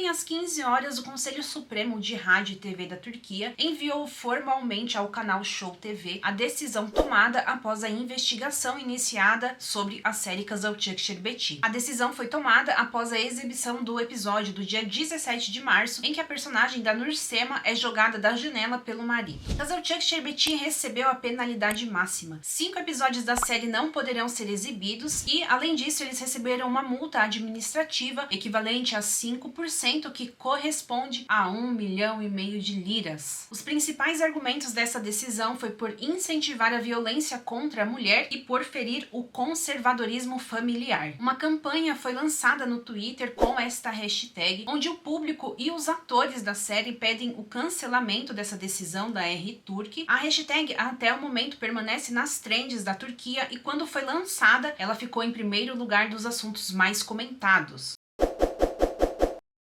Ontem, às 15 horas, o Conselho Supremo de Rádio e TV da Turquia enviou formalmente ao canal Show TV a decisão tomada após a investigação iniciada sobre a série Kızılcık Şerbeti. A decisão foi tomada após a exibição do episódio do dia 17 de março, em que a personagem da Nursema é jogada da janela pelo marido. Kızılcık Şerbeti recebeu a penalidade máxima. 5 episódios da série não poderão ser exibidos e, além disso, eles receberam uma multa administrativa equivalente a 5%, que corresponde a 1,5 milhão de liras. Os principais argumentos dessa decisão foi por incentivar a violência contra a mulher e por ferir o conservadorismo familiar. Uma campanha foi lançada no Twitter com esta hashtag, onde o público e os atores da série pedem o cancelamento dessa decisão da R-Turk. A hashtag até o momento permanece nas trends da Turquia e quando foi lançada, ela ficou em primeiro lugar dos assuntos mais comentados.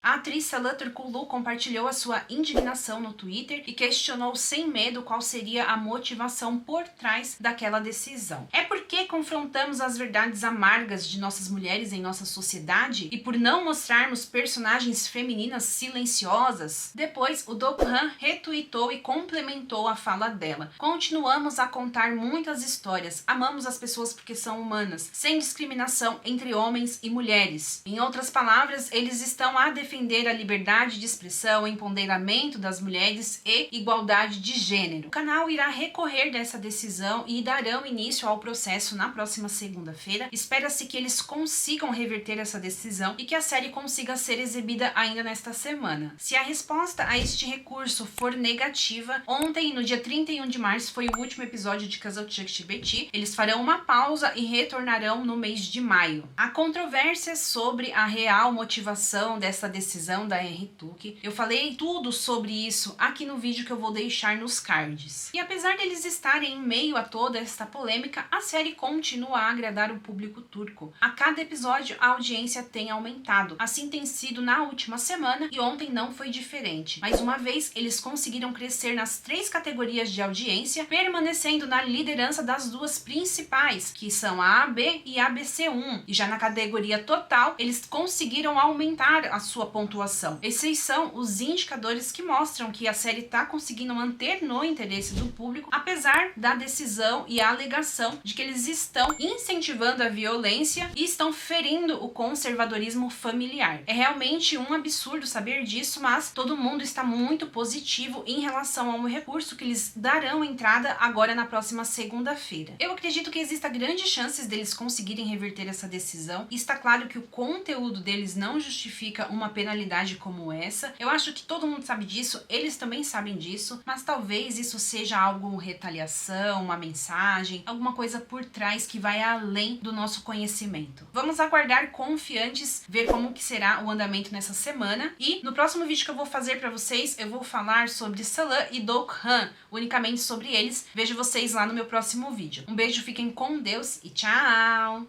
A atriz Salah Turkoglu compartilhou a sua indignação no Twitter e questionou sem medo qual seria a motivação por trás daquela decisão. É porque confrontamos as verdades amargas de nossas mulheres em nossa sociedade e por não mostrarmos personagens femininas silenciosas? Depois, o Dokhan retweetou e complementou a fala dela. Continuamos a contar muitas histórias. Amamos as pessoas porque são humanas, sem discriminação entre homens e mulheres. Em outras palavras, eles estão a defender a liberdade de expressão, empoderamento das mulheres e igualdade de gênero. O canal irá recorrer dessa decisão e darão início ao processo na próxima segunda-feira. Espera-se que eles consigam reverter essa decisão e que a série consiga ser exibida ainda nesta semana. Se a resposta a este recurso for negativa, ontem, no dia 31 de março, foi o último episódio de Kızılcık Şerbeti. Eles farão uma pausa e retornarão no mês de maio. Há controvérsias sobre a real motivação dessa decisão da R-Turk. Eu falei tudo sobre isso aqui no vídeo que eu vou deixar nos cards. E apesar deles estarem em meio a toda esta polêmica, a série continua a agradar o público turco. A cada episódio a audiência tem aumentado. Assim tem sido na última semana e ontem não foi diferente. Mais uma vez, eles conseguiram crescer nas 3 categorias de audiência, permanecendo na liderança das 2 principais, que são a AB e a ABC1. E já na categoria total, eles conseguiram aumentar a sua pontuação. Esses são os indicadores que mostram que a série está conseguindo manter no interesse do público, apesar da decisão e a alegação de que eles estão incentivando a violência e estão ferindo o conservadorismo familiar. É realmente um absurdo saber disso, mas todo mundo está muito positivo em relação ao recurso que eles darão entrada agora na próxima segunda-feira. Eu acredito que exista grandes chances deles conseguirem reverter essa decisão e está claro que o conteúdo deles não justifica uma penalidade como essa. Eu acho que todo mundo sabe disso, eles também sabem disso, mas talvez isso seja algo retaliação, uma mensagem, alguma coisa por trás que vai além do nosso conhecimento. Vamos aguardar confiantes, ver como que será o andamento nessa semana e no próximo vídeo que eu vou fazer para vocês, eu vou falar sobre Salah e Dokhan, unicamente sobre eles. Vejo vocês lá no meu próximo vídeo. Um beijo, fiquem com Deus e tchau!